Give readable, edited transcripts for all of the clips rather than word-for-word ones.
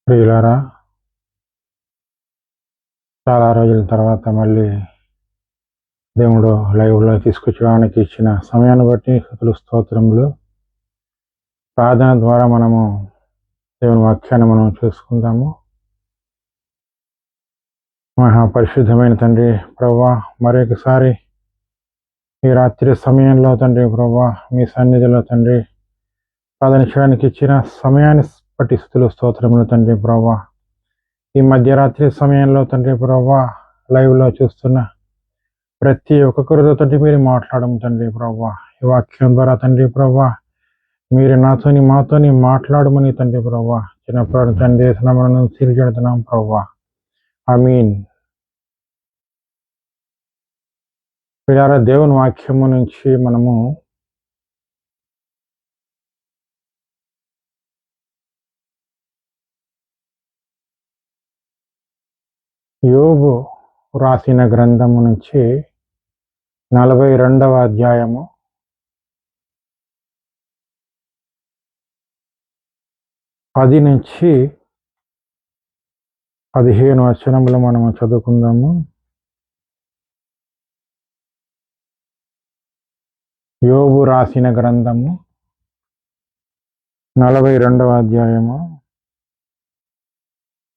ప్రియులారా, చాలా రోజుల తర్వాత మళ్ళీ దేవుడు లైవ్లో తీసుకొచ్చడానికి ఇచ్చిన సమయాన్ని బట్టి స్తుతులు స్తోత్రములు. ప్రార్థన ద్వారా మనము దేవుని వాక్యాన్ని మనం చూసుకుందాము. మహాపరిశుద్ధమైన తండ్రి ప్రభువా, మరొకసారి ఈ రాత్రి సమయంలో తండ్రి ప్రభువా, మీ సన్నిధిలో తండ్రి ప్రార్థన చేయడానికి ఇచ్చిన సమయాన్ని బట్టి స్తుతులు స్తోత్రములు తండ్రి ప్రభువా. ఈ మధ్యరాత్రి సమయంలో తండ్రి ప్రభువా, లైవ్లో చూస్తున్న ప్రతి ఒక్కొక్కరితో తండ్రి మీరు మాట్లాడము తండ్రి ప్రభువా. ఈ వాక్యం ద్వారా తండ్రి ప్రభువా, మీరు మాతోని మాట్లాడమని తండ్రి ప్రభువా చిన్నప్పుడు తండ్రి మనం తిరిగెడుతున్నాం ప్రభువా. ఆమీన్. పిల్లారా, దేవుని వాక్యము నుంచి మనము యోబు రాసిన గ్రంథము నుంచి 42వ అధ్యాయము 10 నుంచి 15 వచనములు మనము చదువుకుందాము. యోబు రాసిన గ్రంథము 42వ అధ్యాయము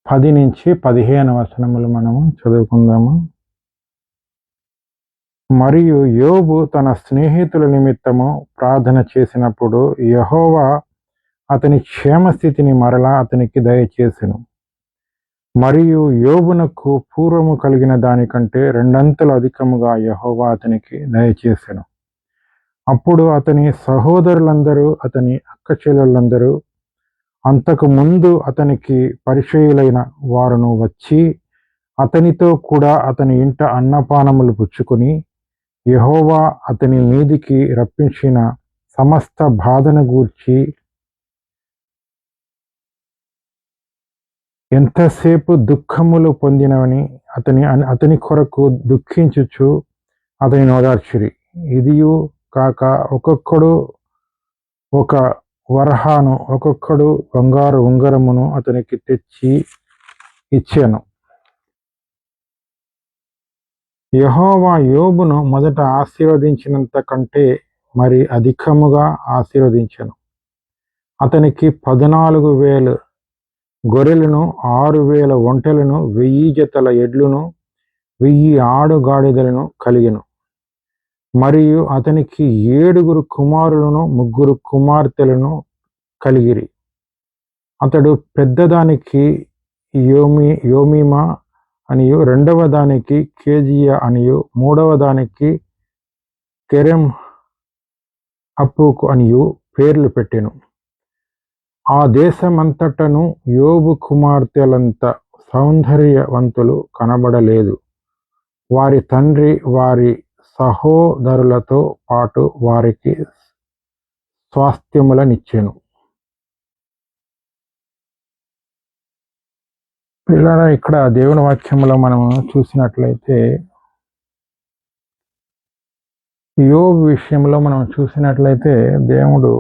10 నుంచి 15 వచనములు మనము చదువుకుందాము. మరియు యోబు తన స్నేహితుల నిమిత్తము ప్రార్థన చేసినప్పుడు యెహోవా అతని క్షేమస్థితిని మరలా అతనికి దయచేసెను. మరియు యోబునకు పూర్వము కలిగిన దానికంటే 2 అంతలు అధికముగా యెహోవా అతనికి దయచేసెను. అప్పుడు అతని సహోదరులందరూ, అతని అక్కచెల్లెళ్ళందరూ, అంతకు ముందు అతనికి పరిచయులైన వారును వచ్చి అతనితో కూడా అతని ఇంట అన్నపానములు పుచ్చుకొని యెహోవా అతని మీదికి రప్పించిన సమస్త బాధను గూర్చి ఎంతసేపు దుఃఖములు పొందినవని అతని కొరకు దుఃఖించుచు అతని ఓదార్చిరి. ఇదియు కాక ఒక్కొక్కడు ఒక వరహాను, ఒక్కొక్కడు బంగారు ఉంగరమును అతనికి తెచ్చి ఇచ్చాను. యెహోవా యోబును మొదట ఆశీర్వదించినంత కంటే మరి అధికముగా ఆశీర్వదించెను. అతనికి 14,000 గొర్రెలను, 6,000 ఒంటెలను, 1000 జతల ఎడ్లను, 1000 ఆడుగాడిదలను కలిగెను. మరియు అతనికి 7 కుమారులను, 3 కుమార్తెలను కలిగిరి. అతడు పెద్దదానికి యోమీమా అనియు, 2వ దానికి కేజియా అనియు, 3వ దానికి కెరెమ్ అప్పుకు అనియు పేర్లు పెట్టెను. ఆ దేశమంతటను యోబు కుమార్తెలంత సౌందర్యవంతులు కనబడలేదు. వారి తండ్రి వారి సహోదరులతో పాటు వారికి స్వాస్థ్యములనిచ్చెను. పిల్లరా, ఇక్కడ దేవుని వాక్యంలో మనం చూసినట్లయితే యోబు విషయంలో మనం చూసినట్లయితే దేవుడు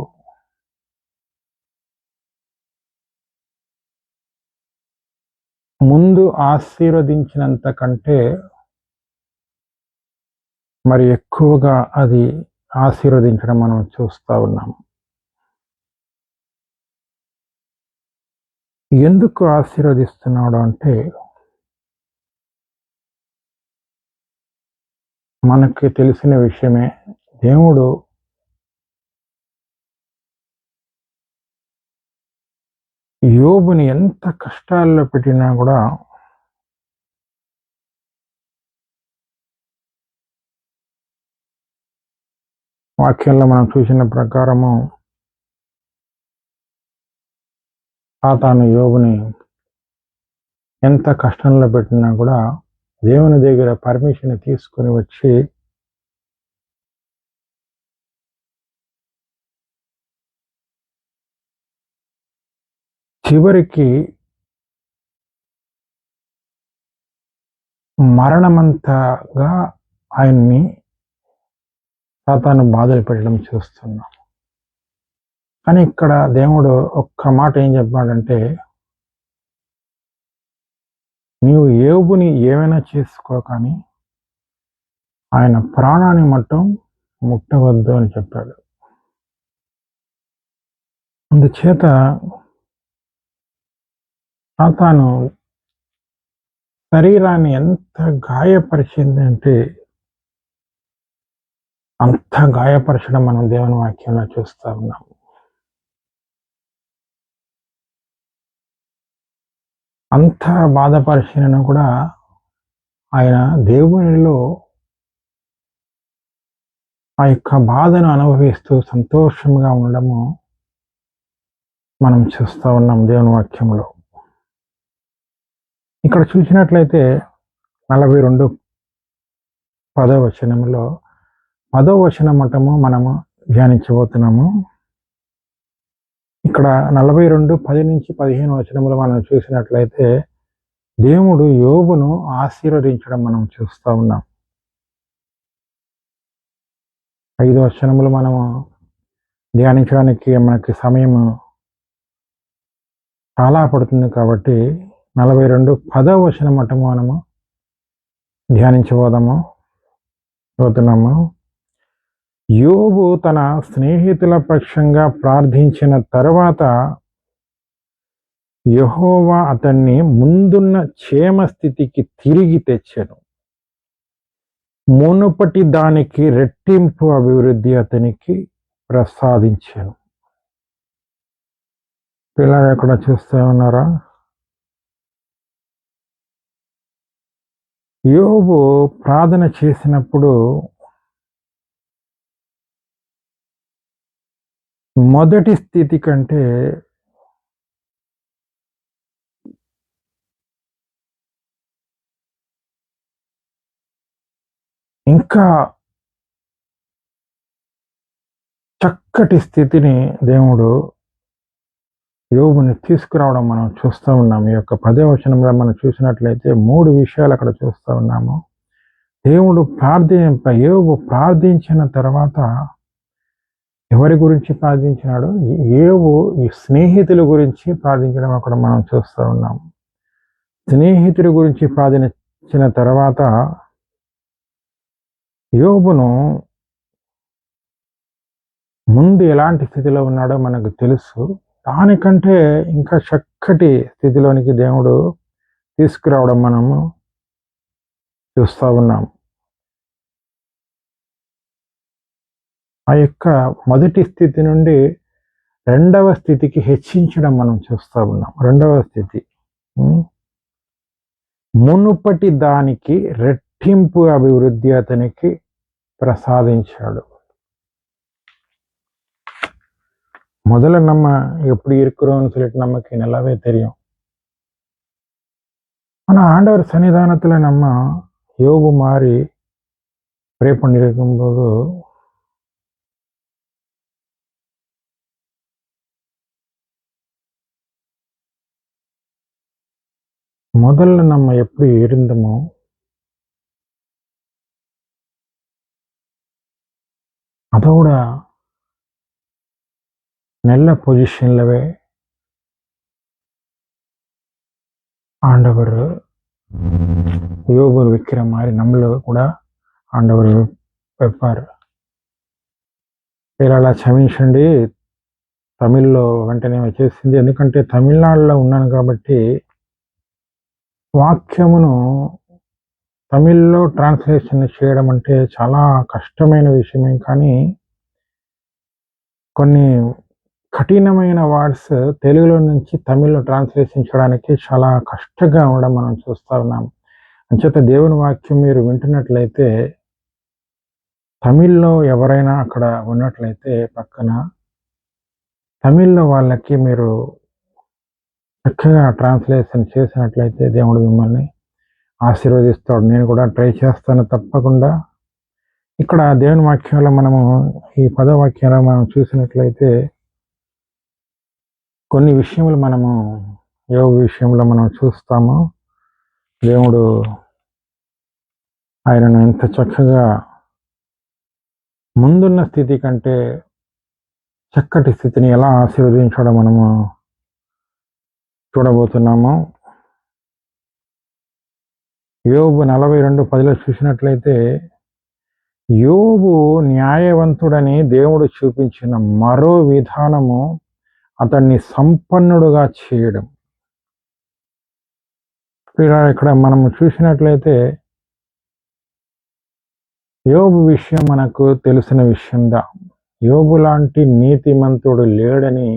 ముందు ఆశీర్వదించినంత కంటే మరి ఎక్కువగా అది ఆశీర్వదించడం మనం చూస్తూ ఉన్నాము. ఎందుకు ఆశీర్వదిస్తున్నాడు అంటే, మనకి తెలిసిన విషయమే. దేవుడు యోబుని ఎంత కష్టాల్లో పెట్టినా కూడా వాక్యంలో మనం చూసిన ప్రకారము సాతాను యోబుని ఎంత కష్టంలో పెట్టినా కూడా దేవుని దగ్గర పర్మిషన్ తీసుకొని వచ్చి చివరికి మరణమంతగా ఆయన్ని సాతాను బాధలు పెట్టడం చూస్తున్నాం. కానీ ఇక్కడ దేవుడు ఒక్క మాట ఏం చెప్పాడంటే, నీవు యోబుని ఏమైనా చేసుకో, కానీ ఆయన ప్రాణాన్ని మట్టం ముట్టవద్దు అని చెప్పాడు. అందుచేత సాతాను శరీరాన్ని ఎంత గాయపరిచింది అంటే అంత గాయపరచడం మనం దేవుని వాక్యంలో చూస్తూ ఉన్నాం. అంత బాధపరిచిన కూడా ఆయన దేవునిలో ఆ యొక్క బాధను అనుభవిస్తూ సంతోషంగా ఉండడము మనం చూస్తూ ఉన్నాం దేవుని వాక్యంలో. ఇక్కడ చూసినట్లయితే 42 10వ వచనంలో 10వ వచనం మటము మనము ధ్యానించబోతున్నాము. ఇక్కడ 42 10 నుంచి 15 వచనములు మనం చూసినట్లయితే దేవుడు యోబును ఆశీర్వదించడం మనం చూస్తూ ఉన్నాం. 5 వచనములు మనము ధ్యానించడానికి మనకి సమయం చాలా పడుతుంది కాబట్టి 42 10వ వచనం మటము మనము ధ్యానించబోతున్నాము. యోబు తన స్నేహితుల పక్షంగా ప్రార్థించిన తర్వాత యెహోవా అతన్ని ముందున్న క్షేమ స్థితికి తిరిగి తెచ్చెను. మునుపటి దానికి రెట్టింపు అభివృద్ధి అతనికి ప్రసాదించెను. పిల్లలు ఎక్కడ చూస్తూ ఉన్నారా? యోబు ప్రార్థన చేసినప్పుడు మొదటి స్థితి కంటే ఇంకా చక్కటి స్థితిని దేవుడు యోబుని తీసుకురావడం మనం చూస్తూ ఉన్నాం. ఈ యొక్క 10వ వచనంలో మనం చూసినట్లయితే 3 విషయాలు అక్కడ చూస్తూ ఉన్నాము. దేవుడు యోబు ప్రార్థించిన తర్వాత ఎవరి గురించి ప్రార్థించినాడు? యోబు ఈ స్నేహితుల గురించి ప్రార్థించడం అక్కడ మనం చూస్తూ ఉన్నాము. స్నేహితుల గురించి ప్రార్థించిన తర్వాత యోబును ముందు ఎలాంటి స్థితిలో ఉన్నాడో మనకు తెలుసు. దానికంటే ఇంకా చక్కటి స్థితిలోనికి దేవుడు తీసుకురావడం మనము చూస్తూ ఉన్నాం. ఆ యొక్క మొదటి స్థితి నుండి 2వ స్థితికి హెచ్చించడం మనం చూస్తూ ఉన్నాం. 2వ స్థితి మునుపటి దానికి రెట్టింపు అభివృద్ధి అతనికి ప్రసాదించాడు. முதல்ல நம்ம எப்படி இருக்கிறோம்னு சொல்லிட்டு நமக்கு நல்லாவே தெரியும். ஆனா ஆண்டவர் சன்னிதானத்துல நம்ம யோபு மாதிரி ப்ரே பண்ணியிருக்கும்போது முதல்ல நம்ம எப்படி இருந்தோமோ அதோட நல்ல பொசிஷன்லவே ஆண்டவர் யோபு வைக்கிற மாதிரி நம்மள கூட ఆండవర్ వైపారు. మీరు అలా క్షమించండి, తమిళ్లో వెంటనే వచ్చేసింది. ఎందుకంటే తమిళనాడులో ఉన్నాను కాబట్టి వాక్యమును తమిళ్లో ట్రాన్స్లేషన్ చేయడం అంటే చాలా కష్టమైన విషయమే. కానీ కొన్ని కఠినమైన వర్డ్స్ తెలుగులో నుంచి తమిళ్లో ట్రాన్స్లేషన్ చేయడానికి చాలా కష్టంగా ఉండడం మనం చూస్తూ ఉన్నాం. అంచేత దేవుని వాక్యం మీరు వింటున్నట్లయితే తమిళ్లో ఎవరైనా అక్కడ ఉన్నట్లయితే పక్కన తమిళ్లో వాళ్ళకి మీరు చక్కగా ట్రాన్స్లేషన్ చేసినట్లయితే దేవుడు మిమ్మల్ని ఆశీర్వదిస్తాడు. నేను కూడా ట్రై చేస్తాను తప్పకుండా. ఇక్కడ దేవుని వాక్యంలో మనము ఈ 10వ వాక్యంలో మనం చూసినట్లయితే కొన్ని విషయములు మనము యోబు విషయంలో మనం చూస్తాము. దేవుడు ఆయనను ఎంత చక్కగా ముందున్న స్థితి కంటే చక్కటి స్థితిని ఎలా ఆశీర్వదించడం మనము చూడబోతున్నాము. యోబు 42:10 చూసినట్లయితే, యోబు న్యాయవంతుడని దేవుడు చూపించిన మరో విధానము అతన్ని సంపన్నుడుగా చేయడం. ఇక్కడ మనము చూసినట్లయితే యోబు విషయం మనకు తెలిసిన విషయందా. యోబు లాంటి నీతిమంతుడు లేడని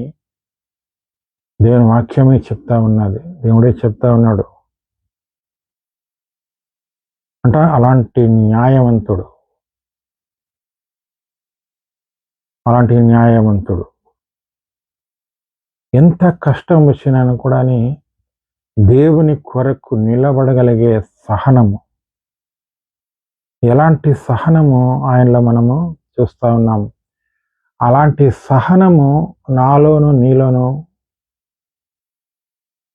దేవుని వాక్యమే చెప్తా ఉన్నది. దేవుడే చెప్తా ఉన్నాడు. అంటే అలాంటి న్యాయవంతుడు ఎంత కష్టం వచ్చినాను కూడా దేవుని కొరకు నిలబడగలిగే సహనము, ఎలాంటి సహనము ఆయనలో మనము చూస్తూ ఉన్నాము. అలాంటి సహనము నాలోను నీలోను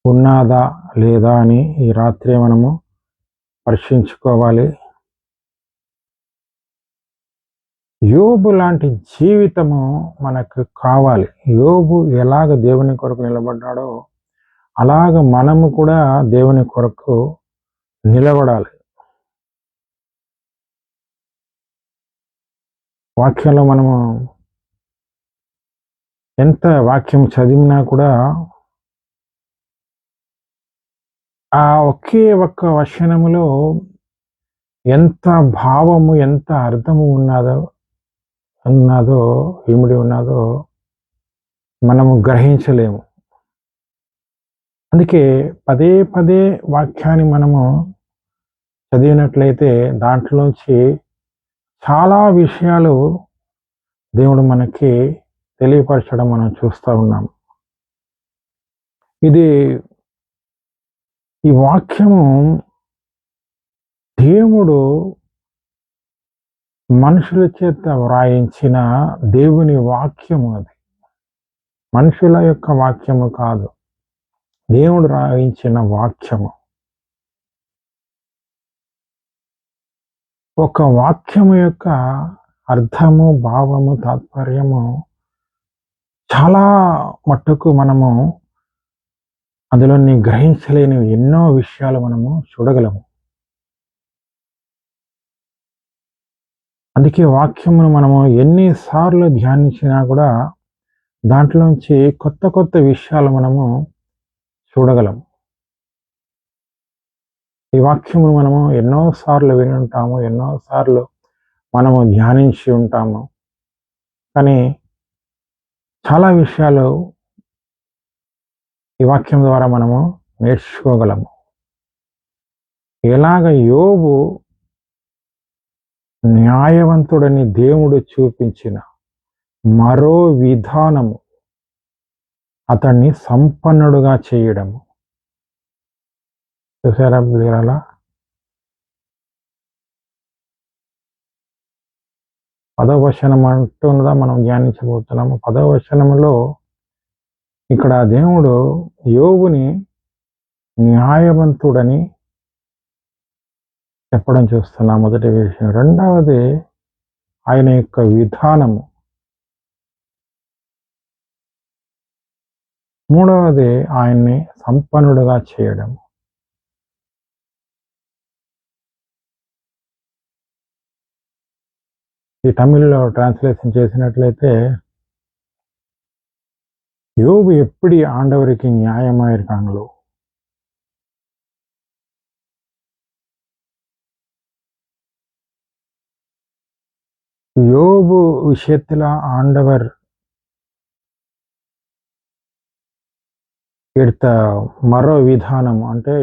ఉన్నదా లేదా అని ఈ రాత్రి మనము పరిశీలించుకోవాలి. యోబు లాంటి జీవితము మనకు కావాలి. యోబు ఎలాగ దేవుని కొరకు నిలబడ్డాడో అలాగ మనము కూడా దేవుని కొరకు నిలబడాలి. వాక్యంలో మనము ఎంత వాక్యం చదివినా కూడా ఆ ఒకే ఒక్క వచనములో ఎంత భావము, ఎంత అర్థము ఇమిడి ఉన్నదో మనము గ్రహించలేము. అందుకే పదే పదే వాక్యాన్ని మనము చదివినట్లయితే దాంట్లోంచి చాలా విషయాలు దేవుడు మనకి తెలియపరచడం మనం చూస్తూ ఉన్నాము. ఈ వాక్యము దేవుడు మనుషుల చేత వ్రాయించిన దేవుని వాక్యము. అది మనుషుల యొక్క వాక్యము కాదు, దేవుడు రాయించిన వాక్యము. ఒక వాక్యము యొక్క అర్థము, భావము, తాత్పర్యము చాలా మట్టుకు మనము అందులోని గ్రహించలేని ఎన్నో విషయాలు మనము చూడగలము. అందుకే వాక్యమును మనము ఎన్నిసార్లు ధ్యానించినా కూడా దాంట్లోంచి కొత్త కొత్త విషయాలు మనము చూడగలము. ఈ వాక్యమును మనము ఎన్నోసార్లు విని ఉంటాము, ఎన్నోసార్లు మనము ధ్యానించి ఉంటాము. కానీ చాలా విషయాలు ఈ వాక్యం ద్వారా మనము నేర్చుకోగలము. ఎలాగ యోబు న్యాయవంతుడని దేవుడు చూపించిన మరో విధానము అతన్ని సంపన్నుడుగా చేయడము. చూసారా బిడ్డలారా? 10వ వచనం అంటున్నదా మనం ధ్యానించబోతున్నాము. 10వ వచనంలో ఇక్కడ దేవుడు యోబుని న్యాయవంతుడని చెప్పడం చూస్తున్నాం. మొదటి విషయం. రెండవది ఆయన యొక్క విధానము. మూడవది ఆయన్ని సంపన్నుడుగా చేయడం. ఈ తమిళ్లో ట్రాన్స్లేషన్ చేసినట్లయితే, யோபு எப்படி ஆண்டவருக்கு நியாயமா இருக்காங்களோ யோபு விஷயத்துல ஆண்டவர் எடுத்த మరో విధానం అంటే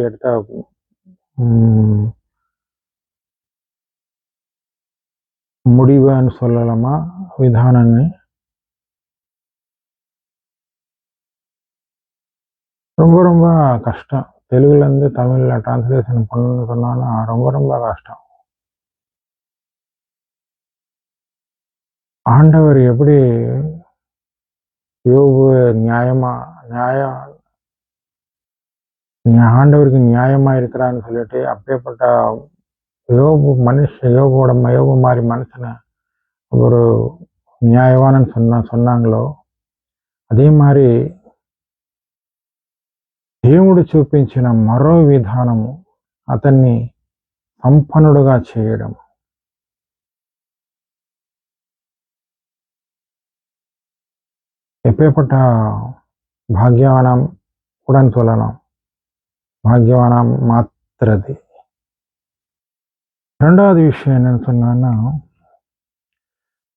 முடிவுன்னு சொல்லலாமா விதானம்னு ரொம்ப ரொம்ப கஷ்டம். தெலுங்குலேருந்து தமிழில் டிரான்ஸ்லேஷன் பண்ணணும்னு சொன்னாலும் ரொம்ப ரொம்ப கஷ்டம். ஆண்டவர் எப்படி யோபு ஆண்டவருக்கு நியாயமா இருக்கிறான்னு சொல்லிட்டு அப்பேற்பட்ட யோபு யோபு மாதிரி மனுஷனை ஒரு நியாயவானன்னு சொன்னாங்களோ அதே மாதிரி దేవుడు చూపించిన మరో విధానము అతన్ని సంపన్నుడుగా చేయడం. ఎప్పేపట భాగ్యవానం ఉడన్ తొలనం భాగ్యవానం మాత్రది. రెండవది విషయం ఏంటంటున్నాను,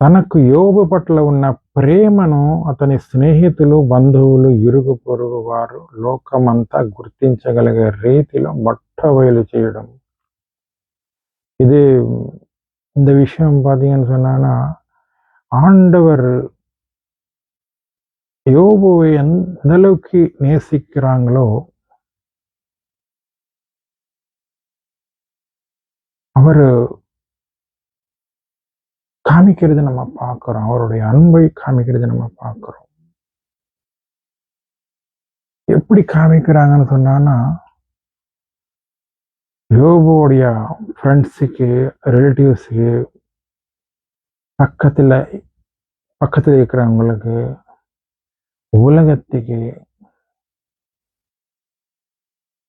తనకు యోబు పట్ల ఉన్న ప్రేమను అతని స్నేహితులు, బంధువులు, ఇరుగు పొరుగు వారు లోకమంతా గుర్తించగలిగే రీతిలో బట్టబయలు చేయడం. இது இந்த விஷயம் பார்த்தீங்கன்னு சொன்னா, ஆண்டவர் யோபுவை எந்த அளவுக்கு நேசிக்கிறாங்களோ அவர் காமிக்கிறது நம்ம பார்க்கிறோம். அவருடைய அன்பை காமிக்கிறது நம்ம பார்க்கிறோம். எப்படி காமிக்கிறாங்கன்னு சொன்னா, யோபுடைய ஃப்ரெண்ட்ஸுக்கு, ரிலேட்டிவ்ஸுக்கு, பக்கத்தில் இருக்கிறவங்களுக்கு, உலகத்துக்கு,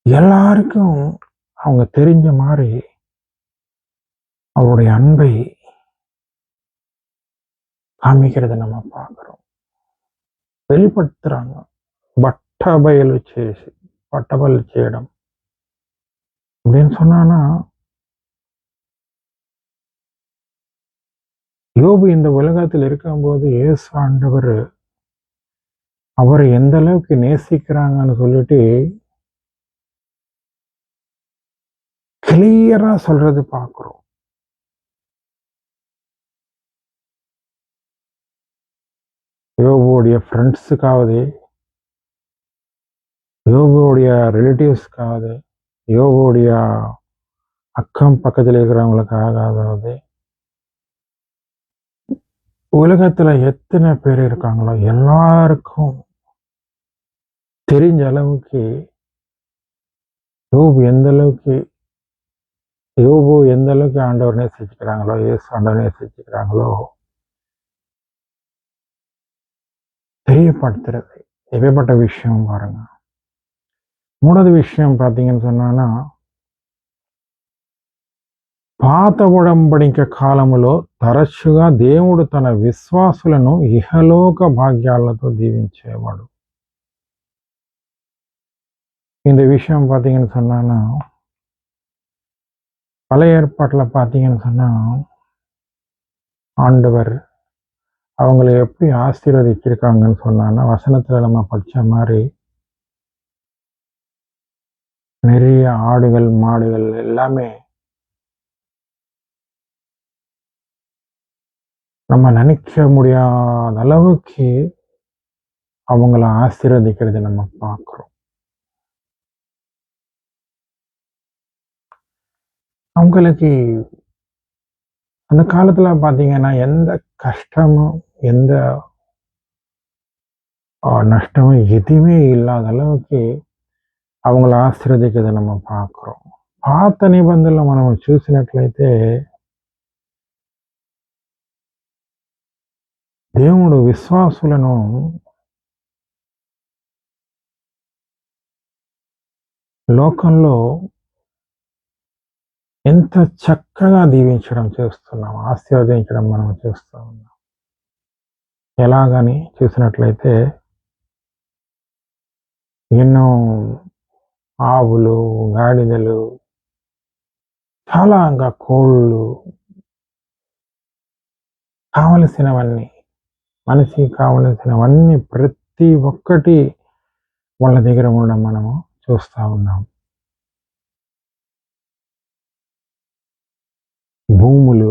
எல்லாருக்கும் அவங்க தெரிஞ்ச மாதிரி அவருடைய அன்பை காமிக்கிறத நம்ம பார்க்கிறோம். வெளிப்படுத்துறாங்க. బట్టబయలు చేయడం அப்படின்னு சொன்னானா, யோபு இந்த உலகத்தில் இருக்கும்போது இயேசு ஆண்டவர் அவரை எந்த அளவுக்கு நேசிக்கிறாங்கன்னு சொல்லிட்டு கிளியரா சொல்றது பார்க்கிறோம். யோபுடைய ஃப்ரெண்ட்ஸுக்காவது, யோபுடைய ரிலேட்டிவ்ஸ்க்காவது, யோபுடைய அக்கம் பக்கத்தில் இருக்கிறவங்களுக்காகவாவது, உலகத்துல எத்தனை பேர் இருக்காங்களோ எல்லாருக்கும் தெரிஞ்ச அளவுக்கு யோபு எந்த அளவுக்கு ஆண்டவர் நேசிச்சுக்கிறாங்களோ, இயேசு ஆண்டவர் நேசிச்சுக்கிறாங்களோ தெரியப்படுத்துறது. எப்பேற்பட்ட விஷயம் பாருங்க. మూడోది విషయం பார்த்தீங்கன்னு சொன்னா, పాత ఉడంబడిక కాలములో తరచుగా దేవుడు తన విశ్వాసులను ఇహలోక భాగ్యాలతో దీవించేవాడు. இந்த விஷயம் பார்த்தீங்கன்னு சொன்னா, பழைய ஏற்பாட்டில் பார்த்தீங்கன்னு சொன்னா, ஆண்டவர் அவங்களை எப்படி ஆசீர்வதிச்சிருக்காங்கன்னு சொன்னா, வசனத்துல நம்ம படிச்ச மாதிரி நிறைய ஆடுகள், மாடுகள் எல்லாமே நம்ம நினைக்க முடியாத அளவுக்கு அவங்கள ஆசீர்வதிக்கிறது நம்ம பார்க்கிறோம். அவங்களுக்கு அந்த காலத்துல பார்த்தீங்கன்னா எந்த கஷ்டமும், எந்த நஷ்டமும் எதுவுமே இல்லாத அளவுக்கு அவங்கள ఆశీర్వదించేది நம்ம பார்க்கிறோம். పాత నిబంధనలు మనం చూసినట్లయితే దేవుడు విశ్వాసులను లోకంలో ఎంత చక్కగా దీవించడం చేస్తున్నాం, ఆశీర్వదించడం మనం చూస్తూ ఉన్నాం. ఎలాగని చూసినట్లయితే ఎన్నో ఆవులు, గాడిదలు, చాలా ఇంకా కోళ్ళు, కావలసినవన్నీ, మనిషికి కావలసినవన్నీ ప్రతి ఒక్కటి వాళ్ళ దగ్గర ఉండడం మనము చూస్తూ ఉన్నాం. భూములు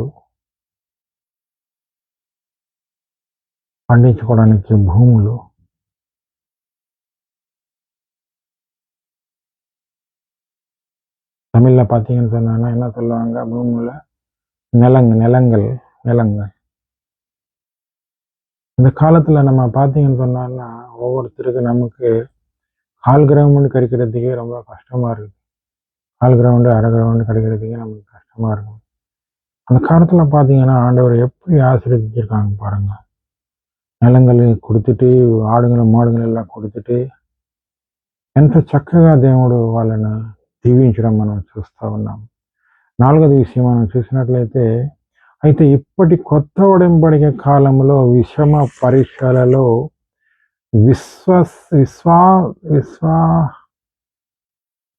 పండించుకోవడానికి భూములు, தமிழ்ல பார்த்தீங்கன்னு சொன்னா என்ன சொல்லுவாங்க, பூமியில நிலங்கள். இந்த காலத்துல நம்ம பார்த்தீங்கன்னு சொன்னா ஒவ்வொருத்தருக்கு நமக்கு 1/4 கிரவுண்ட் கிடைக்கிறதுக்கே ரொம்ப கஷ்டமா இருக்கு. 1/4 கிரவுண்டு, அரை கிரவுண்டு கிடைக்கிறதுக்கே நமக்கு கஷ்டமா இருக்கும். அந்த காலத்துல பார்த்தீங்கன்னா ஆண்டவர் எப்படி ஆசீர்வதிச்சிருக்காங்க பாருங்க. నిలంగలు கொடுத்துட்டு, ఆడుగలు మాడుగలు ఎல்லாம் கொடுத்துட்டு ఎంత చక్కగా దేవుడు వాళ్ళని దీవించడం మనం చూస్తూ ఉన్నాం. నాలుగోది విషయం మనం చూసినట్లయితే, అయితే ఇప్పటి కొత్త ఒడంబడిక కాలంలో విషమ పరీక్షలలో విశ్వస్ విశ్వా విశ్వా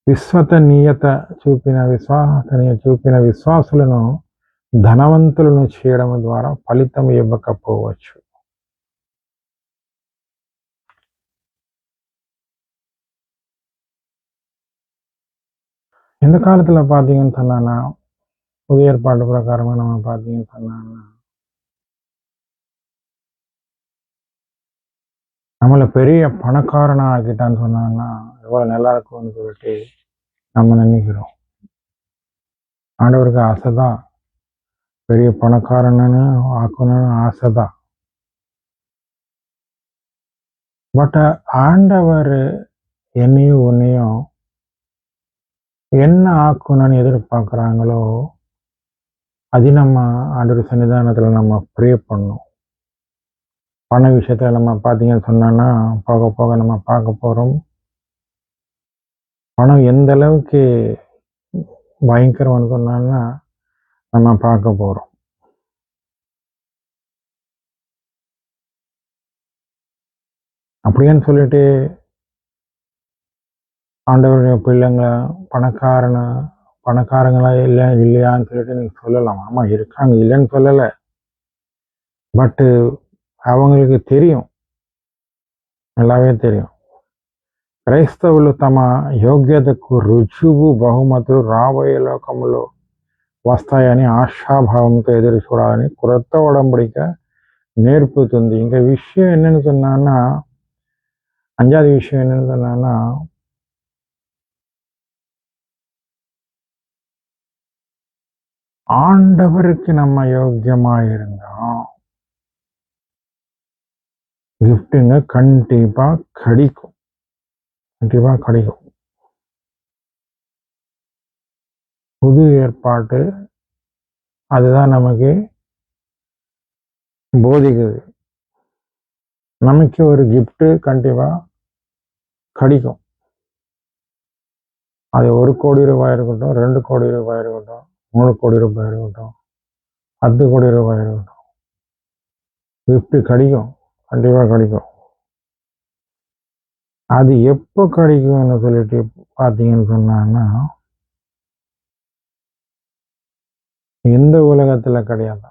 విశ్వసనీయత చూపిన విశ్వాసులను ధనవంతులను చేయడం ద్వారా ఫలితం ఇవ్వకపోవచ్చు. இந்த காலத்துல பார்த்தீங்கன்னு சொன்னா, புதிய ஏற்பாடு பிரகாரமா நம்ம பார்த்தீங்கன்னு சொன்னா, நம்மள பெரிய பணக்காரனா ஆக்கிட்டான்னு சொன்னான்னா எவ்வளவு நல்லா இருக்கும்னு சொல்லிட்டு நம்ம நினைக்கிறோம். ஆண்டவருக்கு ஆசைதான், பெரிய பணக்காரன்னு ஆக்கணும்னு ஆசைதான். பட் ஆண்டவர் என்னையும் உன்னையும் என்ன ஆக்கணும்னு எதிர்பார்க்குறாங்களோ அது நம்ம ஆண்டவர் சன்னிதானத்தில் நம்ம ப்ரே பண்ணணும். பண விஷயத்தில் நம்ம பார்த்தீங்கன்னு சொன்னோன்னா போக போக நம்ம பார்க்க போகிறோம். பணம் எந்த அளவுக்கு பயங்கரம்னு சொன்னோன்னா நம்ம பார்க்க போகிறோம். அப்படின்னு சொல்லிட்டு ஆண்டவருடைய பிள்ளைங்களை பணக்காரங்களா இல்லையான்னு சொல்லிட்டு நீங்கள் சொல்லலாம். ஆமாம் இருக்காங்க, இல்லைன்னு சொல்லலை. பட்டு அவங்களுக்கு தெரியும், నல்லாவே தெரியும். క్రైస్తవులు తమ యోగ్యతకు రుజువు బహుమతులు రాబోయే లోకంలో వస్తాయని ఆశాభావంతో ఎదురు చూడాలని క్రొత్త ఒడంబడిక నేర్పుతుంది. ఇంకా విషయం என்னன்னு சொன்னான்னா, 5வது விஷயம் என்னன்னு சொன்னான்னா, ஆண்டவருக்கு நம்ம யோக்கியமாக இருந்தோம் கிஃப்ட்டுங்க கண்டிப்பாக கிடைக்கும். புது ஏற்பாட்டு அதுதான் நமக்கு போதிக்குது. நமக்கு ஒரு கிஃப்ட்டு கண்டிப்பாக கிடைக்கும். அது 1 கோடி ரூபாய் இருக்கட்டும், 2 கோடி ரூபாய் இருக்கட்டும், 3 கோடி ரூபாய் இருக்கட்டும், 10 கோடி ரூபாய் இருக்கட்டும், கிஃப்ட்டு கிடைக்கும், கண்டிப்பாக கிடைக்கும். அது எப்போ கிடைக்கும்னு சொல்லிட்டு பார்த்தீங்கன்னு சொன்னாங்கன்னா, இந்த உலகத்தில் கிடையாது.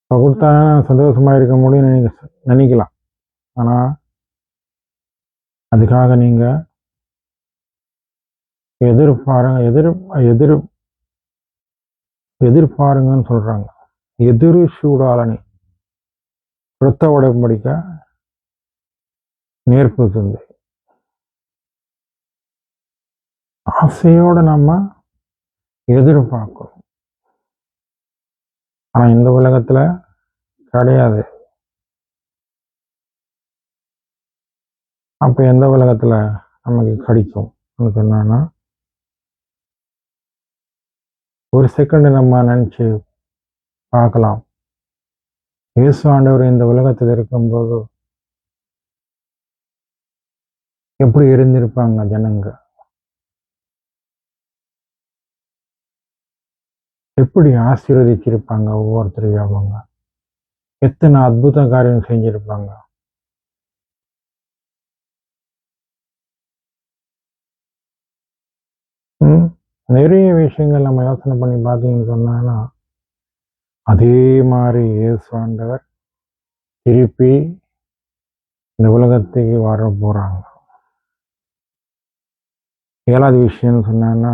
இப்போ கொடுத்தா சந்தோஷமாக இருக்க முடியும்னு நீங்கள் நினைக்கலாம். ஆனால் அதுக்காக நீங்கள் ఎదురుపారుங்கன்னு சொல்கிறாங்க. ఎదురు చూడాలని క్రొత్త ఒడంబడిక నేర్పుతుంది. ஆசையோடு நம்ம எதிர்பார்க்கணும். ஆனால் இந்த உலகத்தில் கிடையாது. அப்போ எந்த உலகத்தில் நமக்கு கிடைக்கும் சொன்னா, ஒரு செகண்ட் நம்ம நினச்சி பார்க்கலாம். இயேசு ஆண்டவர் இந்த உலகத்தில் இருக்கும்போது எப்படி இருந்திருப்பாங்க ஜனங்க, எப்படி ஆசீர்வதிச்சிருப்பாங்க ஒவ்வொருத்தரையும், அவங்க எத்தனை அற்புத காரியம் செஞ்சிருப்பாங்க. நிறைய விஷயங்கள் நம்ம யோசனை பண்ணி பார்த்தீங்கன்னு சொன்னான்னா, அதே மாதிரி இயேசு ஆண்டவர் திருப்பி இந்த உலகத்துக்கு வர போகிறாங்க. 7வது விஷயம்னு சொன்னான்னா,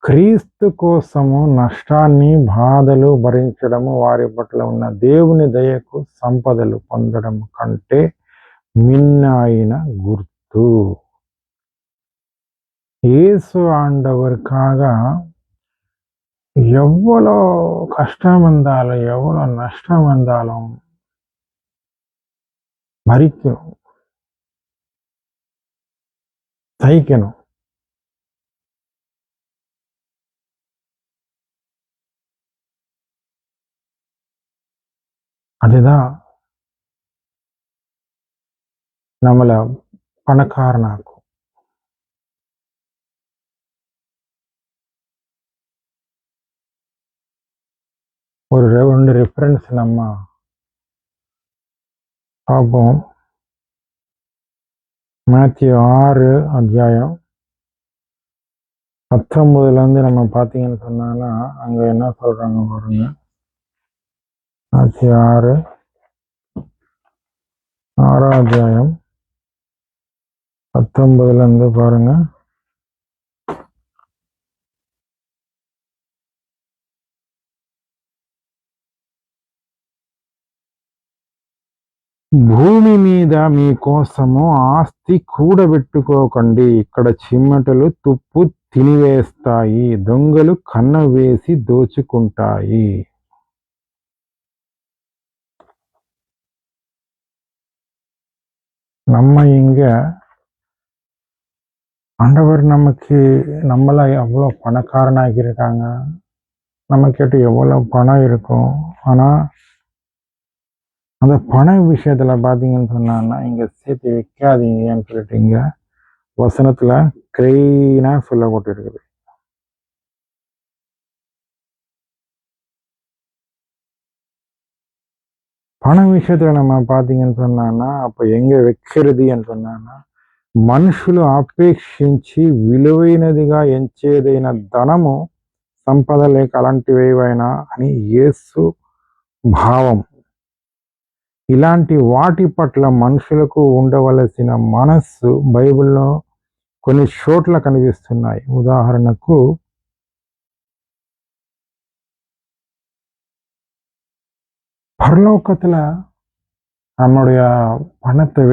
క్రీస్తు కోసము నష్టాన్ని బాధలు భరించడము వారి పట్ల ఉన్న దేవుని దయకు సంపదలు పొందడం కంటే మిన్న అయిన గుర్తు. இயேசு ஆண்டவருக்காக எவ்வளோ கஷ்டம் வந்தாலும் எவ்வளோ நஷ்டம் வந்தாலும் மறிக்கணும், சகிக்கணும். அதுதான் நம்மளை பணக்காரனாக்கும். ஒரு 2 ரெஃபரன்ஸ் நம்ம பார்ப்போம். மேத்யூ 6 அத்தியாயம் 19 நம்ம பார்த்தீங்கன்னு சொன்னாலும் அங்க என்ன சொல்றாங்க பாருங்க. மேத்யூ 6ஆம் அத்தியாயம் 19 பாருங்க. భూమి మీద మీకోసము ఆస్తి కూడబెట్టుకోకండి, ఇక్కడ చిమ్మటలు తుప్పు తినివేస్తాయి, దొంగలు కన్న వేసి దోచుకుంటాయి. நம்ம இங்க ஆண்டவர் நம்மள எவ்வளோ பணக்காரனாக்கியிருக்காங்க. நம்ம கேட்டு எவ்வளோ பணம் இருக்கும். ஆனா அந்த பண விஷயத்துல பாத்தீங்கன்னு சொன்னா இங்க சேர்த்து வைக்காதீங்கன்னு சொல்லிட்டு இங்க வசனத்துல கிரெயினா சொல்லப்பட்டிருக்குது. பண விஷயத்துல நம்ம பாத்தீங்கன்னு சொன்னா அப்ப ఎங்க వెక్కిరది అంటున్నానా, మనుషులు ఆపేక్షించి విలువైనదిగా ఎంచేదైన ధనము, సంపద లేక అలాంటివేవైనా అని యేసు భావం. ఇలాంటి వాటి పట్ల మనుషులకు ఉండవలసిన మనస్సు బైబిల్లో కొన్ని చోట్ల కనిపిస్తున్నాయి. ఉదాహరణకు பரலோகத்துல நம்முடைய பணத்தை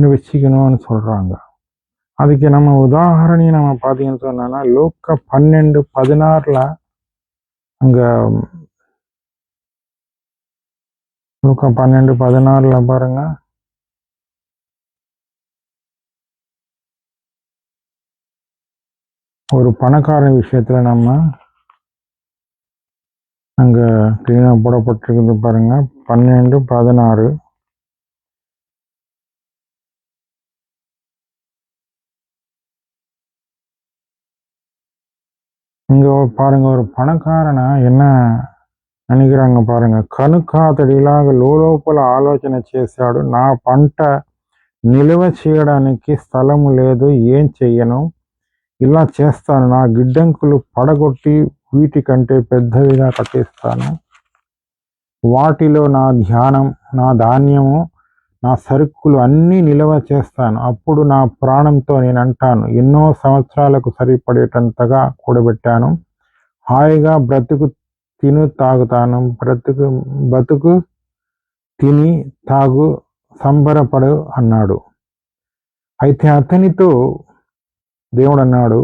வச்சுக்கணும்னு சொல்றாங்க. அதுக்கு நம்ம உதாரணம் நம்ம பார்த்தீங்கன்னு சொன்னா லூக்கா 12:16 அங்க லூக்கா 12:16 பாருங்க. ஒரு பணக்காரன் விஷயத்துல நம்ம அங்க கிளீனா போடப்பட்டிருக்குது பாருங்க. 12:16 இங்க பாருங்க. ஒரு పణకారన என்ன నినిగిరంగ పారంగ కనుకాతడిలాగా లోలోపల ఆలోచన చేశాడు. నా పంట నిల్వ చేయడానికి స్థలము లేదు, ఏం చెయ్యను? ఇలా చేస్తాను, నా గిడ్డంకులు పడగొట్టి వీటికంటే పెద్దవిగా కట్టిస్తాను. వాటిలో నా ధాన్యము, నా సరుకులు అన్నీ నిల్వ చేస్తాను. అప్పుడు నా ప్రాణంతో నేను అంటాను, ఎన్నో సంవత్సరాలకు సరిపడేటంతగా కూడబెట్టాను. హాయిగా బ్రతుకు తిను తాగుతాను, బతుకు తిని తాగు సంబరపడు అన్నాడు. అయితే అతనితో దేవుడు అన్నాడు,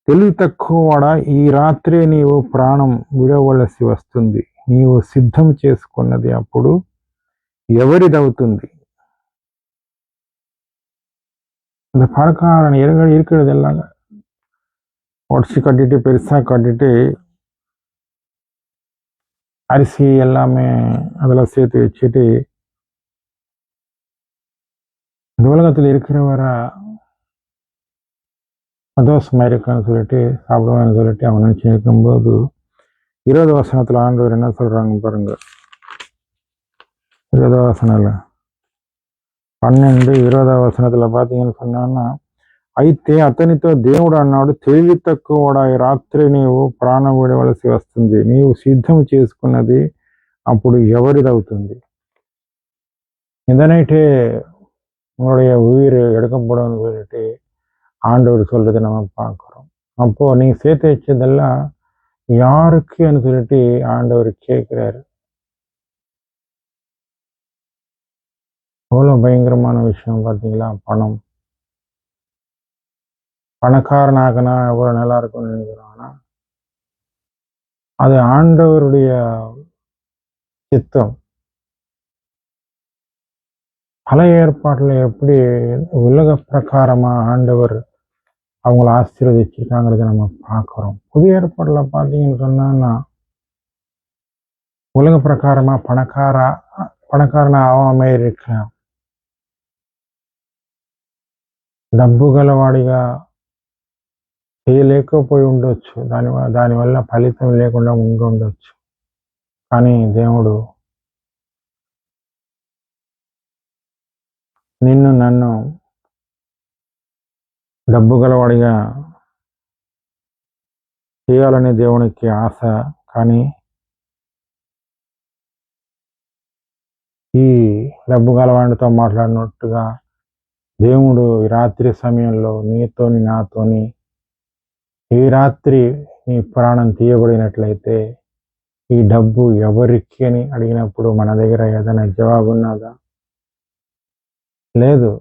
తెలివి తక్కువవాడా, ఈ రాత్రే నీవు ప్రాణం విడవలసి వస్తుంది. నీవు సిద్ధం చేసుకున్నది అప్పుడు ఎవరిదవుతుంది? இந்த பணக்காரன் இருக்கிறது எல்லாங்க உடச்சி கட்டிட்டு பெருசா கட்டிட்டு அரிசி எல்லாமே அதெல்லாம் சேர்த்து வச்சுட்டு இந்த உலகத்தில் இருக்கிறவரை சந்தோஷமா இருக்கான்னு சொல்லிட்டு சாப்பிடுவான்னு சொல்லிட்டு அவன் நினைச்சு இருக்கும்போது 20 வசனத்துல ஆண்டவர் என்ன சொல்றாங்க பாருங்க. 20 వచనాలు 12-20 వచనத்துல பாத்தீங்கன்னு சொன்னா, అయితే అతనితో దేవుడు అన్నాడు, తెలివి తక్కువడా, ఈ రాత్రి నీవు ప్రాణం విడవలసి వస్తుంది. నీవు సిద్ధం చేసుకున్నది అప్పుడు ఎవరిదవుతుంది? இந்த நைட்டே உங்களுடைய உயிர் எடுக்கப்படும் சொல்லிட்டு ஆண்டவர் சொல்றதை நம்ம பார்க்குறோம். அப்போ நீங்க சேர்த்து வச்சதெல்லாம் யாருக்குன்னு சொல்லிட்டு ஆண்டவர் கேட்கிறாரு. எவ்வளவு பயங்கரமான விஷயம் பார்த்தீங்களா? பணம். பணக்காரனாகனா எவ்வளவு நல்லா இருக்கும்னு நினைக்கிறோம். ஆனா அது ஆண்டவருடைய சித்தம். பழைய ஏற்பாட்டுல எப்படி உலக பிரகாரமா ஆண்டவர் அவங்கள ஆசீர்வதிச்சிருக்காங்கிறத நம்ம பார்க்குறோம். புதிய ஏற்பாடுல பார்த்தீங்கன்னு சொன்னா உலக பிரகாரமா பணக்காரனா ஆகாம இருக்கலாம். డబ్బు గలవాడిగా చేయలేకపోయి ఉండొచ్చు, దానివల్ల ఫలితం లేకుండా ఉండొచ్చు. కానీ దేవుడు నిన్ను నన్ను డబ్బు గలవాడిగా చేయాలనే దేవునికి ఆశ. కానీ ఈ డబ్బు గలవాడితో మాట్లాడినట్టుగా దేవుడు ఈ రాత్రి సమయంలో నీతోని నాతోని, ఈ రాత్రి నీ ప్రాణం తీయబడినట్లయితే ఈ డబ్బు ఎవరికి అని అడిగినప్పుడు మన దగ్గర ఏదైనా జవాబు ఉన్నదా? లేదు.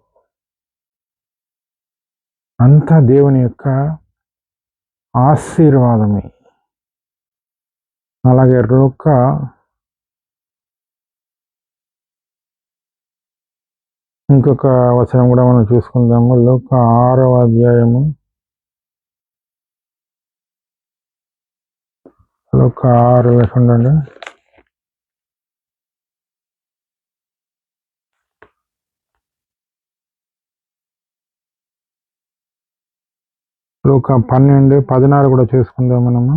అంతా దేవుని యొక్క ఆశీర్వాదమే. అలాగే లూకా ఇంకొక వచనం కూడా మనం చూసుకుందాము. లూకా 6వ అధ్యాయము, లూకా 6 చూడండి. లూకా 12:16 కూడా చూసుకుందాం మనము.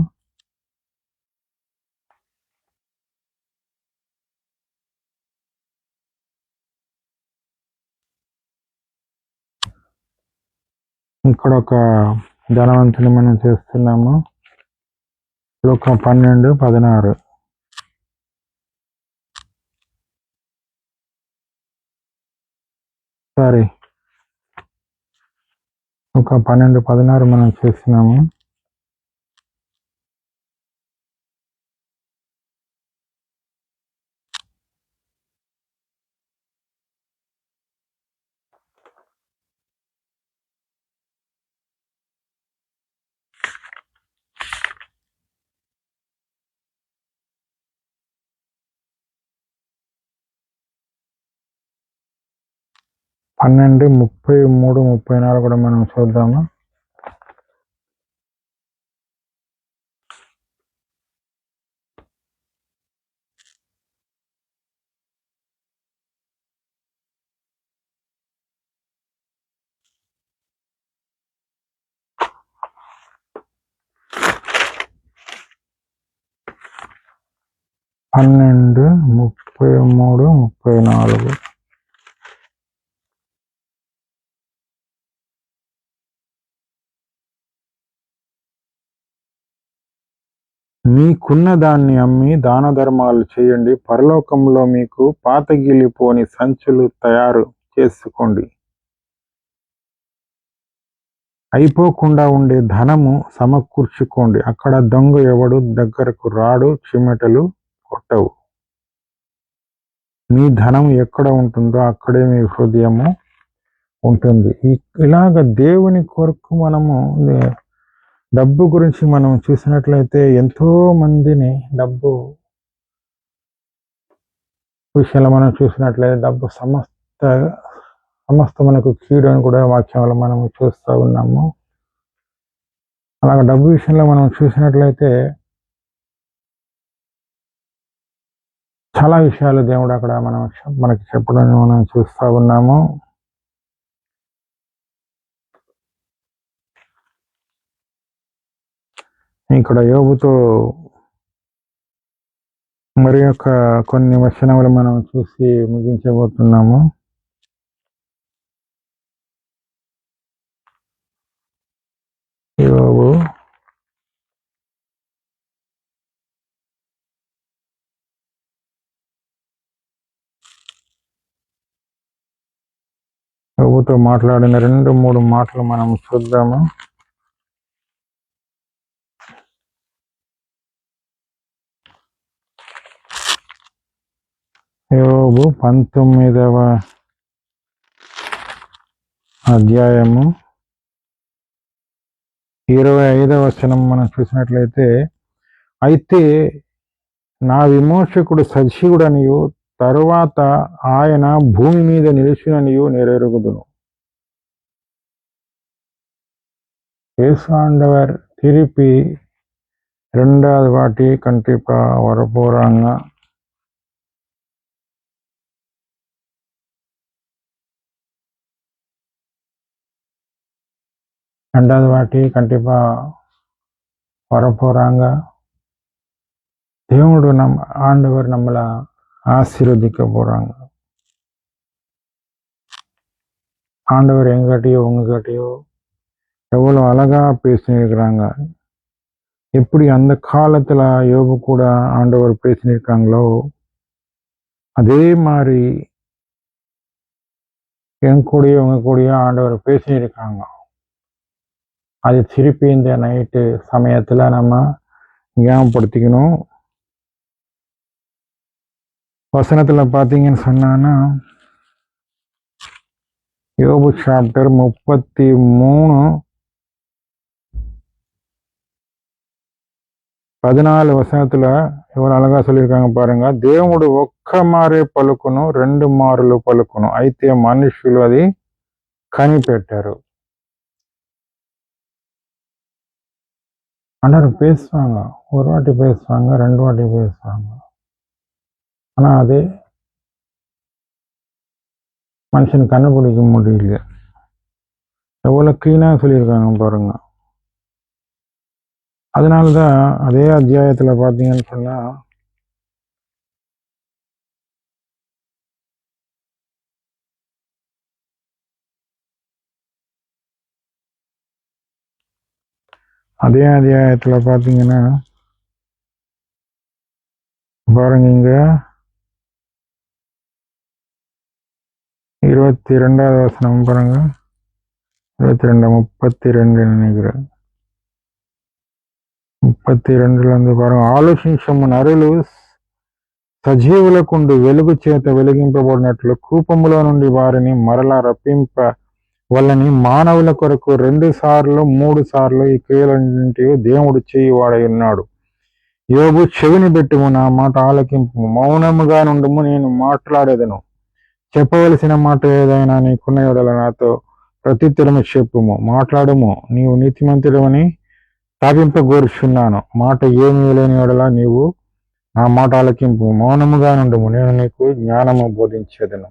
ఇక్కడ ఒక ధనవంతుని మనం చేస్తున్నాము. లూకా 12:16. సారీ, లూకా 12:16 మనం చేస్తున్నాము. పన్నెండు 33, 34 కూడా మనం చూద్దాము. పన్నెండు 33, 34. మీకున్న దాన్ని అమ్మి దాన ధర్మాలు చేయండి, పరలోకంలో మీకు పాతగిలిపోని సంచులు తయారు చేసుకోండి, అయిపోకుండా ఉండే ధనము సమకూర్చుకోండి, అక్కడ దొంగ ఎవడు దగ్గరకు రాడు, చిమెటలు కొట్టవు. మీ ధనం ఎక్కడ ఉంటుందో అక్కడే మీ హృదయము ఉంటుంది. ఇలాగ దేవుని కొరకు మనము డబ్బు గురించి మనం చూసినట్లయితే ఎంతో మందిని డబ్బు విషయంలో మనం చూసినట్లయితే డబ్బు సమస్త మనకు కీడు అని కూడా వాక్యంలో మనం చూస్తూ ఉన్నాము. అలాగ డబ్బు విషయంలో మనం చూసినట్లయితే చాలా విషయాలు దేవుడు అక్కడ మనకి చెప్పడం మనం చూస్తూ ఉన్నాము. ఇక్కడ యోబుతో మరి యొక్క కొన్ని వచనములు మనం చూసి ముగించబోతున్నాము. యోబు యోబుతో మాట్లాడిన 2-3 మాటలు మనం చూద్దాము. యోబు 19వ అధ్యాయము 25వ వచనం మనం చూసినట్లయితే, అయితే నా విమోచకుడు సజీవుడనియు తరువాత ఆయన భూమి మీద నిలిచిననియు నేరెరుగుదును. యేసు ఆండவர் తిరిపి రెండవది వాటి కంటిప వరపూరంగా ரெண்டாவது வாட்டி கண்டிப்பாக வரப்போகிறாங்க. ஆண்டவர் நம்மளை ஆசீர்வதிக்க போகிறாங்க. ஆண்டவர் எங்கிட்டயோ உங்ககிட்டயோ எவ்வளோ அழகாக பேசினிருக்கிறாங்க. எப்படி அந்த காலத்தில் யோபு கூட ஆண்டவர் பேசினிருக்காங்களோ அதே மாதிரி என் கூடயோ உங்க கூடயோ ஆண்டவர் பேசினிருக்காங்க. அது திருப்பி இந்த நைட்டு சமயத்தில் நம்ம ஞாபகப்படுத்திக்கணும். வசனத்தில் பார்த்தீங்கன்னு சொன்னான்னா யோபு சாப்டர் 33:14 வசனத்துல எவ்வளவு அழகா சொல்லியிருக்காங்க பாருங்க. దేవుడు ఒక్క మారే పలుకును 2 మారులు పలుకును అయితే మనుషులు అది కనిపెట్టారు. ஆண்டவர் பேசுவாங்க, ஒரு வாட்டி பேசுவாங்க, 2 வாட்டி பேசுவாங்க. ஆனா அது மனுஷன் கண்டுபிடிக்க முடியல. எவ்வளவு கிளீனா சொல்லியிருக்காங்க பாருங்க. அதனாலதான் அதே அத்தியாயத்துல பாத்தீங்கன்னு சொன்னா அதே அத்தியாயத்துல பாத்தீங்கன்னா பாருங்க, இங்க 22வது வசனம் பாருங்க. 32 நினைக்கிறேன். 32 பாருங்க. ఆలోచించము నరులు సజీవులకుండు వెలుగు చేత వెలిగింపబడినట్లు కూపములో నుండి వారిని మరలా రప్పింప వల్లని మానవుల కొరకు 2 సార్లు 3 సార్లు ఈ క్రియలన్నింటి దేవుడు చేయువాడై ఉన్నాడు. యోబు చెవిని పెట్టుము, నా మాట ఆలకింపు, మౌనముగా నుండుము, నేను మాట్లాడేదను. చెప్పవలసిన మాట ఏదైనా నీకున్న యెడల నాతో ప్రత్యుత్తరము చెప్పుము. మాట్లాడుము, నీవు నీతిమంతుడవని స్థాపింపగోరుచున్నాను. మాట ఏమీ లేని యెడల నీవు నా మాట ఆలకింపు, మౌనముగా నుండుము, నేను నీకు ஞானము போதிంచేదను.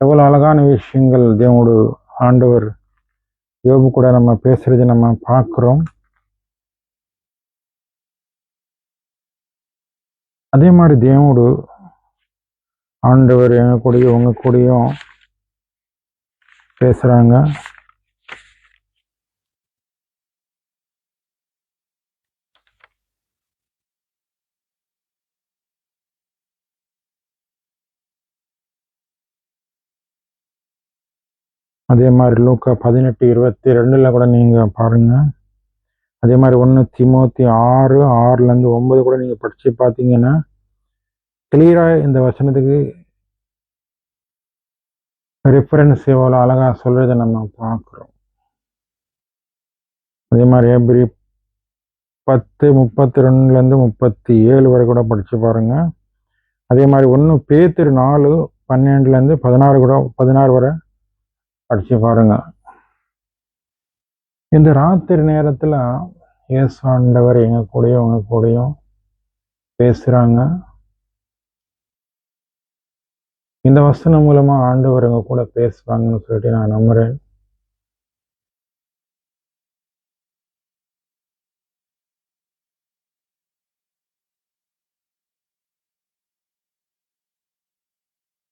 எவ்வளவு அழகான விஷயங்கள் தேவனோடு ஆண்டவர் யோபு கூட நம்ம பேசுறது நம்ம பார்க்கிறோம். அதே மாதிரி தேவனோடு ஆண்டவர் எங்க கூடயும் உங்க கூடயும் பேசுறாங்க. அதே மாதிரி லூக்கா 18:22 கூட நீங்க பாருங்க. அதே மாதிரி 1 தீமோத்தி 6:6-9 கூட நீங்க படிச்சு பார்த்தீங்கன்னா கிளியரா இந்த வசனத்துக்கு ரெஃபரன்ஸ் எவ்வளோ அழகா சொல்றதை நம்ம பார்க்குறோம். அதே மாதிரி ஏப்ரி 10:32-37 வரை கூட படிச்சு பாருங்க. அதே மாதிரி 1 பேதுரு 4:12-16 கூட 16 வரை படிச்சு பாருங்க. இந்த ராத்திரி நேரத்துல இயேசு ஆண்டவர் எங்க கூடயும் உங்க கூடயும் பேசுறாங்க. இந்த வசனம் மூலமா ஆண்டவர் எங்க கூட பேசுவாங்கன்னு சொல்லிட்டு நான் நம்புறேன்.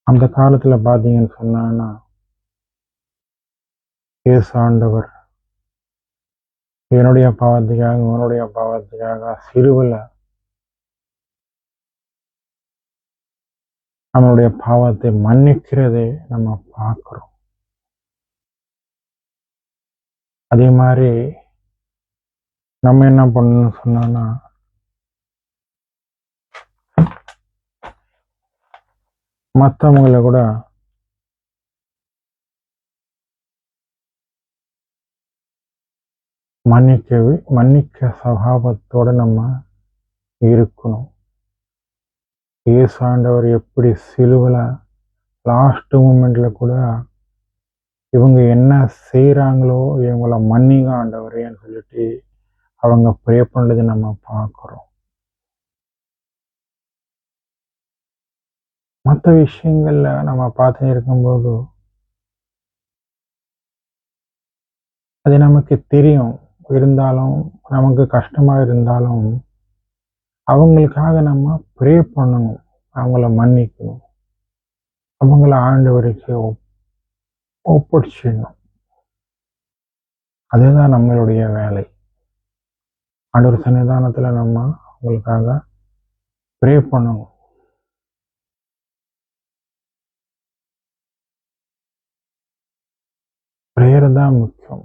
அந்த காலத்துல பாத்தீங்கன்னு சொன்னா இயேசு ஆண்டவர் என்னுடைய பாவத்துக்காக உன்னுடைய பாவத்துக்காக சிலுவையில நம்மளுடைய பாவத்தை மன்னிக்கிறதை நம்ம பார்க்கிறோம். அதே மாதிரி நம்ம என்ன பண்ணணும்னு சொன்னோம்னா மற்றவங்களை கூட மன்னிக்க சகாபத்தோட நம்ம இருக்கணும். இயேசு ஆண்டவர் எப்படி சிலுவையில லாஸ்ட் மூமெண்ட்ல கூட இவங்க என்ன செய்யறாங்களோ இவங்கள மன்னிங்க ஆண்டவரேன்னு சொல்லிட்டு அவங்க ப்ரே பண்றதை நம்ம பார்க்கிறோம். மற்ற விஷயங்கள்ல நம்ம பார்த்து இருக்கும்போது அது நமக்கு தெரியும். இருந்தாலும் நமக்கு கஷ்டமாக இருந்தாலும் அவங்களுக்காக நம்ம ப்ரே பண்ணணும், அவங்கள மன்னிக்கணும், அவங்கள ஆண்டவருக்கு ஒப்படைச்சிடணும். அதுதான் நம்மளுடைய வேலை. ஆண்டவர் சன்னிதானத்துல நம்ம அவங்களுக்காக ப்ரே பண்ணணும். ப்ரேயர் தான் முக்கியம்.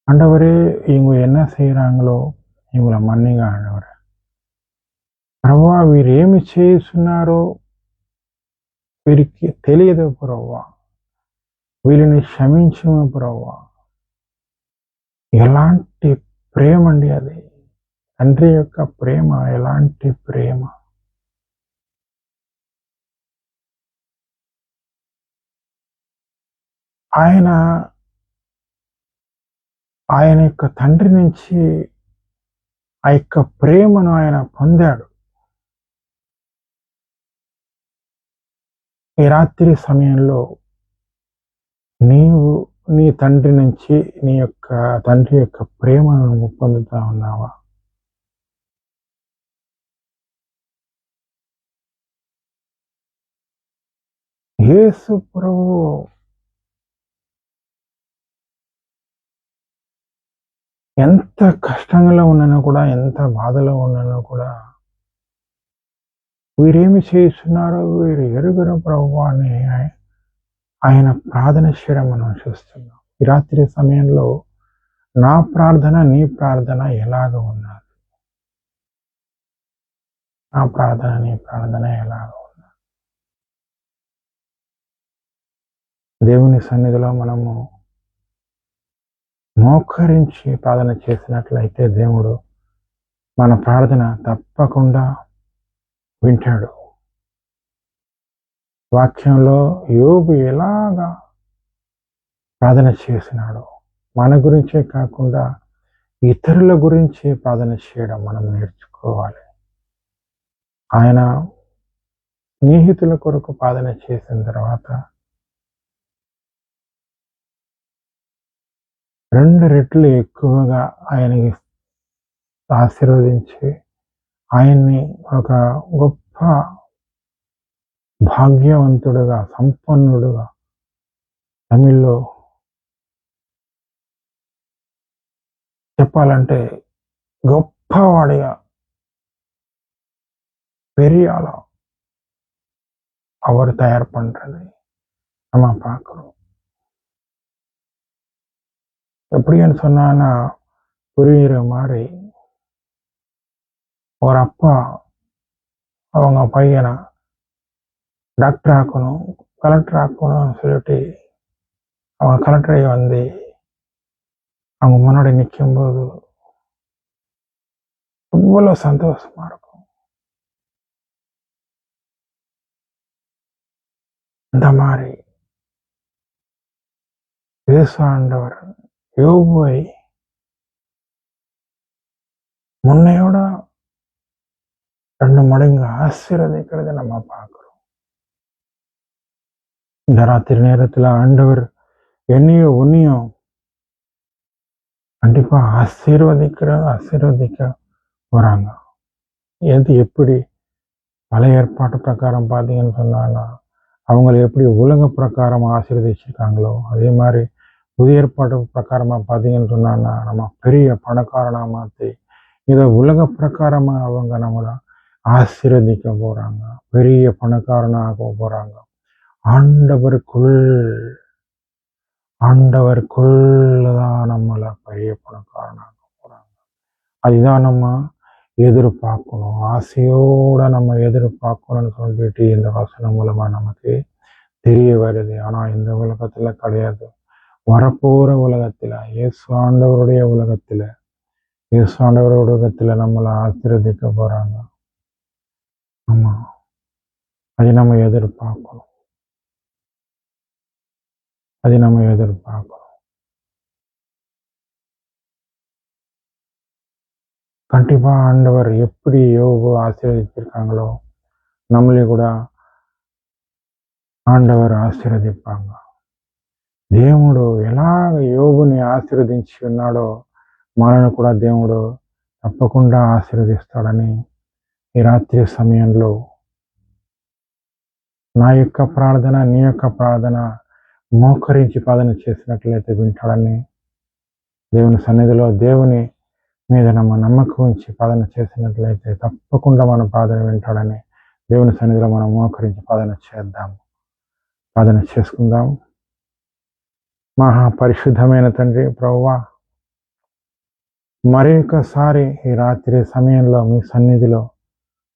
ఆండవరే ఇవங்க என்ன செய்கிறாங்களோ ఇవங்கள మన్నిగా ఆండవరే. ప్రభువా వీరేమి చేస్తున్నారో వీరికి తెలియదు ప్రభువా, వీరిని క్షమించము ప్రభువా. ఎలాంటి ప్రేమ అండి అది, తండ్రి యొక్క ప్రేమ, ఎలాంటి ప్రేమ. ఆయన ఆయన యొక్క తండ్రి నుంచి ఆ యొక్క ప్రేమను ఆయన పొందాడు. ఈ రాత్రి సమయంలో నీవు నీ తండ్రి నుంచి నీ యొక్క తండ్రి యొక్క ప్రేమను నువ్వు పొందుతా ఉన్నావా? యేసు ప్రభువు ఎంత కష్టంలో ఉన్నానో కూడా, ఎంత బాధలో ఉన్నానో కూడా, వీరేమి చేస్తున్నారో వీరు ఎరుగరు ప్రభువా అని ఆయన ప్రార్థన చేయడం మనం చూస్తున్నాం. ఈ రాత్రి సమయంలో నా ప్రార్థన నీ ప్రార్థన ఎలాగ ఉన్నది? నా ప్రార్థన నీ ప్రార్థన ఎలాగ ఉన్నది? దేవుని సన్నిధిలో మనము మోకరించి ప్రార్థన చేసినట్లయితే దేవుడు మన ప్రార్థన తప్పకుండా వింటాడు. వాక్యంలో యోబు ఎలాగా ప్రార్థన చేసినాడో, మన గురించే కాకుండా ఇతరుల గురించి ప్రార్థన చేయడం మనం నేర్చుకోవాలి. ఆయన స్నేహితుల కొరకు ప్రార్థన చేసిన తర్వాత 2 రెట్లు ఎక్కువగా ఆయనకి ఆశీర్వదించి ఆయన్ని ఒక గొప్ప భాగ్యవంతుడుగా, సంపన్నుడుగా, తమిళ్లో చెప్పాలంటే గొప్పవాడిగా, பெரிய ஆளா அவர் தயார் பண்றது நம்ம பார்க்கிறோம். எப்படின்னு சொன்னா புரியுற மாதிரி, ஒரு அப்பா அவங்க பையனை டாக்டர் ஆக்கணும், கலெக்டர் ஆக்கணும்னு சொல்லிட்டு அவங்க கலெக்டரை வந்து அவங்க முன்னாடி நிற்கும்போது எவ்வளோ சந்தோஷமா இருக்கும். இந்த மாதிரி இயேசு ஆண்டவர் யோபுவை முன்னையோட 2 மடங்கு ஆசீர்வதிக்கிறதை நம்ம பார்க்கிறோம். இந்த ராத்திரி நேரத்துல ஆண்டவர் என்னையும் உன்னையும் கண்டிப்பா ஆசீர்வதிக்க போறாங்க. எது எப்படி பழைய ஏற்பாட்டு பிரகாரம் பார்த்தீங்கன்னு சொன்னான்னா அவங்களை எப்படி உலக பிரகாரம் ஆசீர்வதிச்சிருக்காங்களோ, அதே மாதிரி புதிய ஏற்பாட்டு பிரகாரமா பார்த்தீங்கன்னு சொன்னான்னா நம்ம பெரிய பணக்காரனா மாற்றி இதை உலக பிரகாரமா அவங்க நம்மளை ஆசீர்வதிக்க போறாங்க, பெரிய பணக்காரனாக போறாங்க. ஆண்டவருக்குள்ளதான் நம்மளை பெரிய பணக்காரனாக போறாங்க. அதுதான் நம்ம எதிர்பார்க்கணும், ஆசையோட நம்ம எதிர்பார்க்கணும்னு சொல்லிட்டு இந்த வசனம் மூலமா நமக்கு தெரிய வருது. ஆனா இந்த உலகத்துல கிடையாது, வரப்போற உலகத்துல, இயேசு ஆண்டவருடைய உலகத்துல நம்மளை ஆசீர்வதிக்க போறாங்க. ஆமா, அது நம்ம எதிர்பார்க்கணும். கண்டிப்பா ஆண்டவர் எப்படி யோபு ஆசீர்வதிச்சிருக்காங்களோ நம்மளே கூட ஆண்டவர் ஆசீர்வதிப்பாங்க. దేవుడు ఎలాగ యోబుని ఆశీర్వదించి ఉన్నాడో మనల్ని కూడా దేవుడు తప్పకుండా ఆశీర్వదిస్తాడని ఈ రాత్రి సమయంలో నా యొక్క ప్రార్థన, నీ యొక్క ప్రార్థన మోకరించి ప్రార్థన చేసినట్లయితే వింటాడని, దేవుని సన్నిధిలో దేవుని మీద నమ్మకం ఉంచి ప్రార్థన చేసినట్లయితే తప్పకుండా మన ప్రార్థన వింటాడని దేవుని సన్నిధిలో మనం మోకరించి ప్రార్థన చేద్దాము. ప్రార్థన చేసుకుందాం. మహాపరిశుద్ధమైన తండ్రి ప్రభువా, మరి ఒకసారి ఈ రాత్రి సమయంలో మీ సన్నిధిలో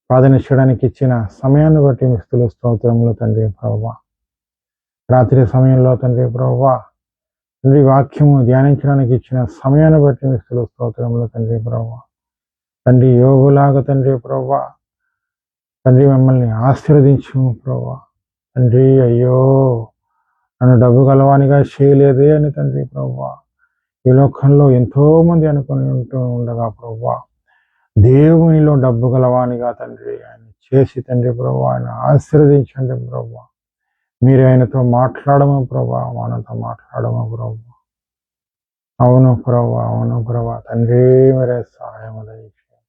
ప్రార్థన చేయడానికి ఇచ్చిన సమయాన్ని బట్టి మీ స్తుతులు స్తోత్రములు తండ్రి ప్రభువా. రాత్రి సమయంలో తండ్రి ప్రభువా, తండ్రి వాక్యము ధ్యానించడానికి ఇచ్చిన సమయాన్ని బట్టి మీ స్తుతులు స్తోత్రములు తండ్రి ప్రభువా. తండ్రి యోగులాగా తండ్రి ప్రభువా, తండ్రి మిమ్మల్ని ఆశీర్వదించు ప్రభువా. తండ్రి అయ్యో నన్ను డబ్బు గలవానిగా చేయలేదే అని తండ్రి ప్రభువా ఈ లోకంలో ఎంతో మంది అనుకుని ఉండగా ప్రభువా, దేవునిలో డబ్బు గలవానిగా తండ్రి ఆయన చేసి తండ్రి ప్రభువా ఆయన ఆశీర్వదించండి ప్రభువా. మీరు ఆయనతో మాట్లాడము ప్రభా, మనతో మాట్లాడము ప్రభా. అవును ప్రభా, అవును ప్రభా. తండ్రి మీరే సహాయం దయచేయం.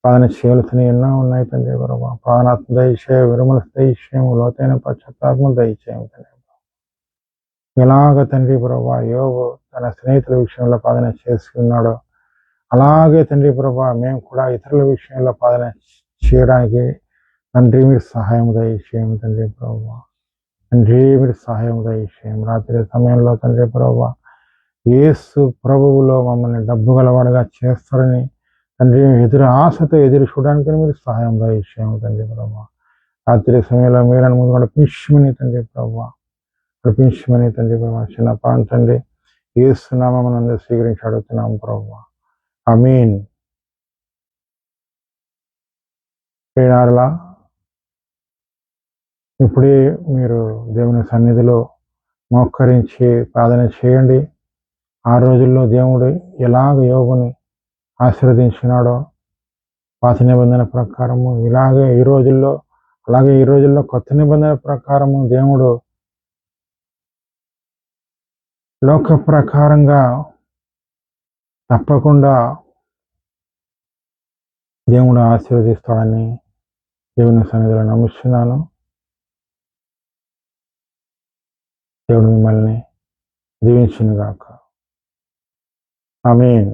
ప్రార్థన చేయవలసిన ఎన్నో ఉన్నాయి తండ్రి ప్రభా. ప్రాణాత్మ దయచేయ, విరుమల దయచేయం, లోతైన పశ్చాత్తాత్మ దయచేయం తండ్రి. ఎలాగ తండ్రి ప్రభా యోబు తన స్నేహితుల విషయంలో ప్రార్థన చేసుకున్నాడో అలాగే తండ్రి ప్రభా మేము కూడా ఇతరుల విషయంలో ప్రార్థన చేయడానికి తండ్రి మీరు సహాయం దయచేయం తండ్రి ప్రభా. తండ్రి మీరు సహాయం దయచేయం. రాత్రి సమయంలో తండ్రి ప్రభా యేసు ప్రభువులో మమ్మల్ని డబ్బు గలవాడుగా చేస్తారని తండ్రి ఎదురు ఆశతో ఎదురు చూడడానికి మీరు సహాయం దయచేయం తండ్రి ప్రభా. రాత్రి సమయంలో మీరు ముందు నడిపించమని తండ్రి ప్రభా, నడిపించమని తండ్రి ప్రభా. చిన్న పాన్ తండ్రి యేసు నామమునందు స్వీకరించి అడుగుతున్నాం ప్రభా. ఆమేన్. ప్రియులారా, ఇప్పుడే మీరు దేవుని సన్నిధిలో మోకరించి ప్రార్థన చేయండి. ఆ రోజుల్లో దేవుడు ఎలాగ యోబుని ఆశీర్వదించినాడో పాత నిబంధన ప్రకారము అలాగే ఈ రోజుల్లో కొత్త నిబంధన ప్రకారము దేవుడు లోక ప్రకారంగా తప్పకుండా దేవుడు ఆశీర్వదిస్తాడని దేవుని సన్నిధిలో నమ్ముతున్నాను. దేవుడు మిమ్మల్ని దీవించును గాక. ఆమేన్.